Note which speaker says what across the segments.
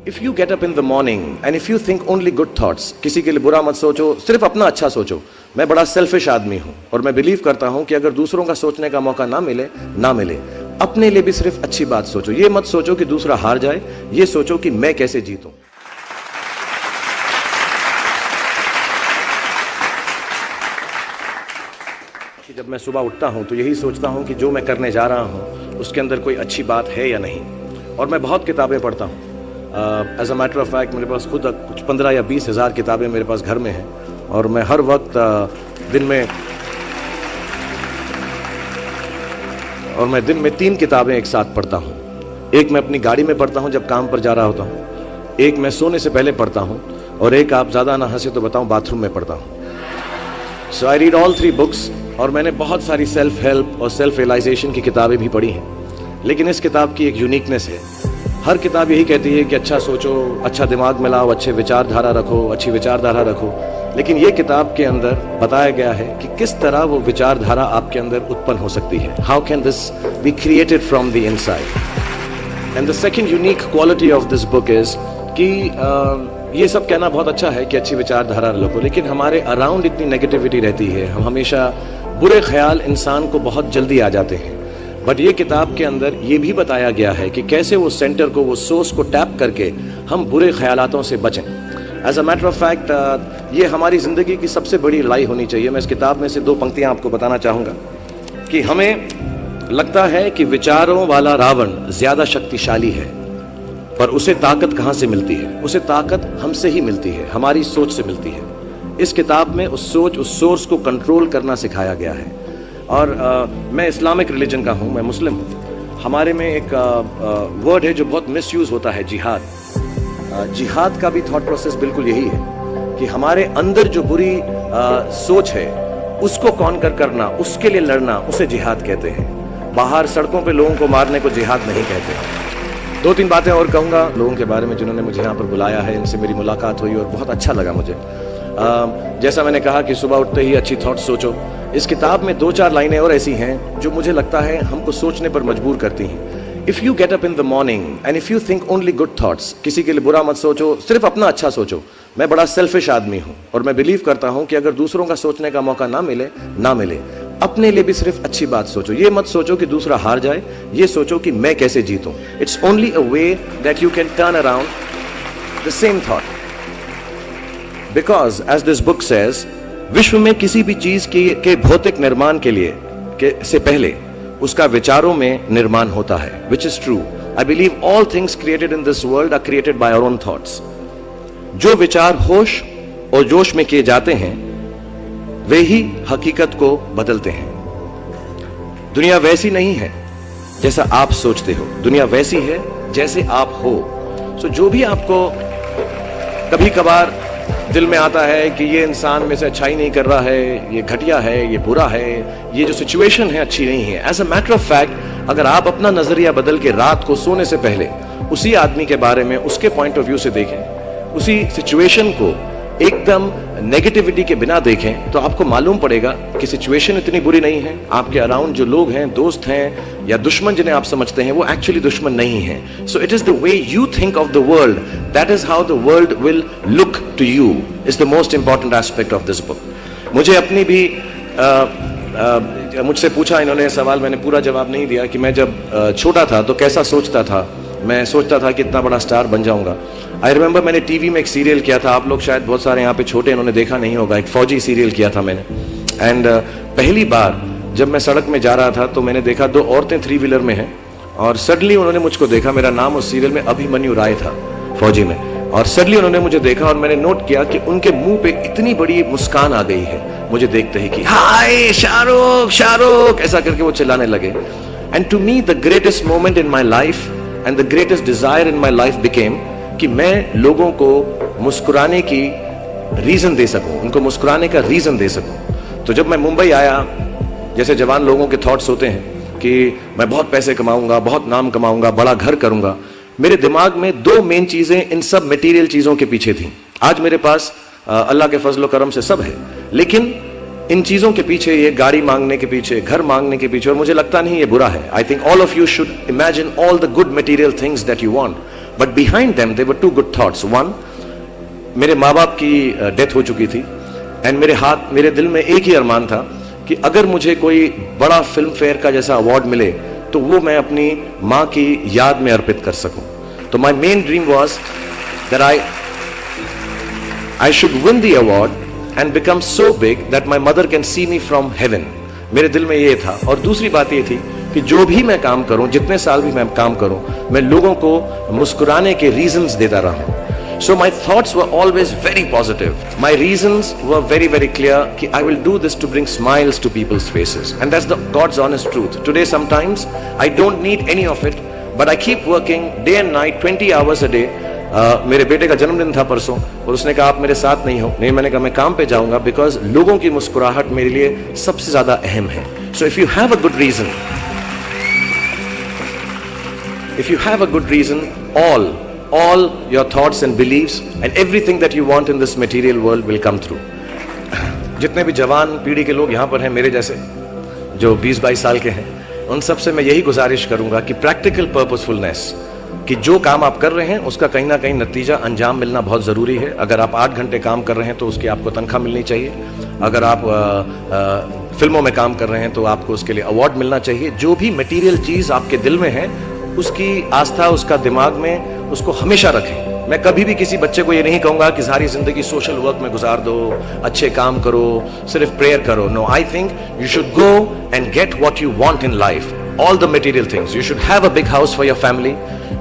Speaker 1: If you get up in the morning and if you think only good thoughts, किसी के लिए बुरा मत सोचो, सिर्फ अपना अच्छा सोचो। मैं बड़ा सेल्फिश आदमी हूं और मैं बिलीव करता हूं कि अगर दूसरों का सोचने का मौका ना मिले, अपने लिए भी सिर्फ अच्छी बात सोचो। ये मत सोचो कि दूसरा हार जाए, ये सोचो कि मैं कैसे जीतूं। जब मैं सुबह उठता हूं तो यही सोचता हूं कि जो मैं करने जा रहा हूं उसके अंदर कोई अच्छी बात है या नहीं। और मैं बहुत किताबें पढ़ता हूं। As a matter of fact मेरे पास खुद कुछ 15 या 20 हज़ार किताबें मेरे पास घर में हैं और मैं हर वक्त दिन में 3 किताबें एक साथ पढ़ता हूं। एक मैं अपनी गाड़ी में पढ़ता हूं जब काम पर जा रहा होता हूं, एक मैं सोने से पहले पढ़ता हूं और एक, आप ज़्यादा ना हंसे तो बताऊं, बाथरूम में पढ़ता हूं। सो आई रीड ऑल 3 बुक्स। और मैंने बहुत सारी सेल्फ हेल्प और सेल्फ रियलाइजेशन की किताबें भी पढ़ी हैं। लेकिन इस किताब की एक यूनिकनेस है। हर किताब यही कहती है कि अच्छा सोचो, अच्छा दिमाग में लाओ, अच्छी विचारधारा रखो। लेकिन ये किताब के अंदर बताया गया है कि किस तरह वो विचारधारा आपके अंदर उत्पन्न हो सकती है। How can this be created from the inside. And the second unique quality of this book is कि ये सब कहना बहुत अच्छा है कि अच्छी विचारधारा रखो, लेकिन हमारे अराउंड इतनी नेगेटिविटी रहती है, हम हमेशा बुरे ख्याल इंसान को बहुत जल्दी आ जाते हैं। बट ये किताब के अंदर ये भी बताया गया है कि कैसे वो सेंटर को, वो सोर्स को टैप करके हम बुरे ख्यालातों से बचें। As a matter of fact ये हमारी ज़िंदगी की सबसे बड़ी लड़ाई होनी चाहिए। मैं इस किताब में से 2 पंक्तियां आपको बताना चाहूँगा कि हमें लगता है कि विचारों वाला रावण ज़्यादा शक्तिशाली है, पर उसे ताकत कहाँ से मिलती है? उसे ताकत हमसे ही मिलती है, हमारी सोच से मिलती है। इस किताब में उस सोर्स को कंट्रोल करना सिखाया गया है। और मैं इस्लामिक रिलीजन का हूँ, मैं मुस्लिम हूँ। हमारे में एक वर्ड है जो बहुत मिसयूज होता है, जिहाद। जिहाद का भी थॉट प्रोसेस बिल्कुल यही है कि हमारे अंदर जो बुरी सोच है उसको कॉन्कर करना, उसके लिए लड़ना, उसे जिहाद कहते हैं। बाहर सड़कों पे लोगों को मारने को जिहाद नहीं कहते। 2-3 बातें और कहूँगा लोगों के बारे में जिन्होंने मुझे यहाँ पर बुलाया है, इनसे मेरी मुलाकात हुई और बहुत अच्छा लगा मुझे। जैसा मैंने कहा कि सुबह उठते ही अच्छी थॉट सोचो। इस किताब में 2-4 लाइनें और ऐसी हैं जो मुझे लगता है हमको सोचने पर मजबूर करती हैं। If you get up in the morning and if you think only good thoughts, किसी के लिए बुरा मत सोचो, सिर्फ अपना अच्छा सोचो। मैं बड़ा सेल्फिश आदमी हूँ और मैं बिलीव करता हूँ कि अगर दूसरों का सोचने का मौका ना मिले, अपने लिए भी सिर्फ अच्छी बात सोचो। ये मत सोचो कि दूसरा हार जाए, ये सोचो कि मैं कैसे जीतूं। It's only a way that you can turn around the same thought. Because as this book says, विश्व में किसी भी चीज के भौतिक निर्माण से पहले उसका विचारों में निर्माण होता है, which is true. I believe all things created in this world are created by our own thoughts. जो विचार होश और जोश में किए जाते हैं वे ही हकीकत को बदलते हैं। दुनिया वैसी नहीं है जैसा आप सोचते हो, दुनिया वैसी है जैसे आप हो। सो जो भी आपको कभी कभार दिल में आता है कि ये इंसान में से अच्छाई नहीं कर रहा है, ये घटिया है, ये बुरा है, ये जो सिचुएशन है अच्छी नहीं है, as a matter of fact अगर आप अपना नजरिया बदल के रात को सोने से पहले उसी आदमी के बारे में उसके पॉइंट ऑफ व्यू से देखें, उसी सिचुएशन को एकदम नेगेटिविटी के बिना देखें, तो आपको मालूम पड़ेगा कि सिचुएशन इतनी बुरी नहीं है। आपके अराउंड जो लोग हैं, दोस्त हैं या दुश्मन जिन्हें आप समझते हैं, वो एक्चुअली दुश्मन नहीं है। So it is the way you think of the world, that is how the world will look to you, is the most important aspect of this book. मुझे अपनी भी मुझसे पूछा इन्होंने सवाल, मैंने पूरा जवाब नहीं दिया कि मैं जब छोटा था तो कैसा सोचता था। मैं सोचता था कि इतना बड़ा स्टार बन जाऊंगा। आई रिमेंबर मैंने टीवी में एक सीरियल किया था, आप लोग शायद बहुत सारे यहाँ पे छोटे इन्होंने देखा नहीं होगा, एक फौजी सीरियल किया था मैंने। एंड पहली बार जब मैं सड़क में जा रहा था तो मैंने देखा 2 औरतें 3 व्हीलर में हैं और सडनली उन्होंने मुझको देखा। मेरा नाम उस सीरियल में अभिमन्यु राय था फौजी में, और सडनली उन्होंने मुझे देखा और मैंने नोट किया कि उनके मुंह पे इतनी बड़ी मुस्कान आ गई है मुझे देखते ही कि हाय शाहरुख शाहरुख, ऐसा करके वो चिल्लाने लगे। And to me the greatest moment in my life and the greatest desire in my life became कि मैं लोगों को मुस्कुराने की रीजन दे सकूं, उनको मुस्कुराने का रीजन दे सकूं। तो जब मैं मुंबई आया, जैसे जवान लोगों के थॉट्स होते हैं कि मैं बहुत पैसे कमाऊंगा, बहुत नाम कमाऊंगा, बड़ा घर करूंगा, मेरे दिमाग में 2 मेन चीजें इन सब मटेरियल चीजों के पीछे थी। आज मेरे पास अल्लाह के फजल करम से सब है, लेकिन इन चीजों के पीछे, ये गाड़ी मांगने के पीछे, घर मांगने के पीछे, और मुझे लगता नहीं ये बुरा है। I think all of you should imagine all the good material things that you want, but behind them there were two good thoughts. One, मेरे माँ बाप की डेथ हो चुकी थी एंड मेरे दिल में एक ही अरमान था कि अगर मुझे कोई बड़ा फिल्म फेयर का जैसा अवार्ड मिले तो वो मैं अपनी माँ की याद में अर्पित कर सकूं. तो my main dream was that I should win the award and become so big that my mother can see me from heaven. मेरे दिल में ये था. और दूसरी बात ये थी कि जो भी मैं काम करूं, जितने साल भी मैं काम करूं, मैं लोगों को मुस्कुराने के रीजंस देता रहूं. So my thoughts were always very positive. My reasons were very, very clear कि I will do this to bring smiles to people's faces. And that's the God's honest truth. Today sometimes I don't need any of it, but I keep working day and night, 20 hours a day. मेरे बेटे का जन्मदिन था परसों और उसने कहा आप मेरे साथ नहीं हो. नहीं, मैंने कहा मैं काम पे जाऊंगा बिकॉज लोगों की मुस्कुराहट मेरे लिए सबसे ज्यादा अहम है. So if you have a good reason, all your thoughts and beliefs and everything that you want in this material world will come through. जितने भी जवान पीढ़ी के लोग यहाँ पर हैं मेरे जैसे, जो 20-22 साल के हैं, उन सब से मैं यही गुजारिश करूंगा कि प्रैक्टिकल पर्पसफुलनेस, कि जो काम आप कर रहे हैं उसका कहीं ना कहीं नतीजा अंजाम मिलना बहुत ज़रूरी है. अगर आप 8 घंटे काम कर रहे हैं तो उसकी आपको तनख्वाह मिलनी चाहिए. अगर आप फिल्मों में काम कर रहे हैं तो आपको उसके लिए अवार्ड मिलना चाहिए. जो भी मटीरियल चीज़ आपके दिल में है उसकी आस्था, उसका दिमाग में, उसको हमेशा रखें. मैं कभी भी किसी बच्चे को ये नहीं कहूंगा कि सारी जिंदगी सोशल वर्क में गुजार दो, अच्छे काम करो, सिर्फ प्रेयर करो. No, I think you should go and get what you want in life. All the material things. You should have a big house for your family.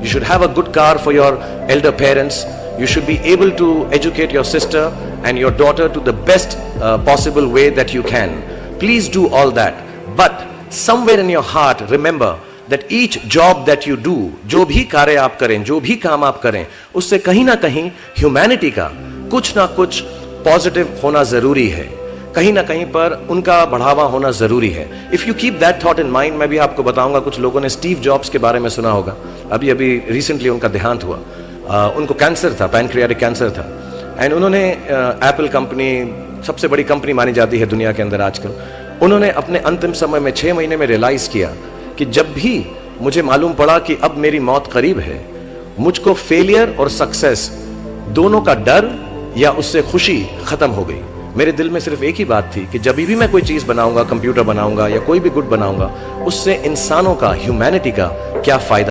Speaker 1: You should have a good car for your elder parents. You should be able to educate your sister and your daughter to the best possible way that you can. Please do all that. But somewhere in your heart, remember that each job that you do, जो भी कार्य आप करें, जो भी काम आप करें, उससे कहीं ना कहीं ह्यूमैनिटी का कुछ ना कुछ पॉजिटिव होना जरूरी है. कहीं ना कहीं पर उनका बढ़ावा होना जरूरी है. If you keep that thought in mind, मैं भी आपको बताऊंगा, कुछ लोगों ने स्टीव जॉब्स के बारे में सुना होगा. अभी रिसेंटली उनका देहांत हुआ. उनको कैंसर था, पैनक्रियाटिक कैंसर था. एंड उन्होंने एप्पल कंपनी, सबसे बड़ी कंपनी मानी जाती है दुनिया के अंदर आजकल, उन्होंने अपने अंतिम समय में 6 महीने में रियलाइज किया कि जब भी मुझे मालूम पड़ा कि अब मेरी मौत करीब है, मुझको फेलियर और सक्सेस दोनों का डर या उससे खुशी खत्म हो गई. मेरे दिल में सिर्फ एक ही बात थी कि जब भी मैं कोई चीज बनाऊंगा, कंप्यूटर बनाऊंगा या कोई भी गुड बनाऊंगा, उससे इंसानों का, ह्यूमैनिटी का क्या फायदा.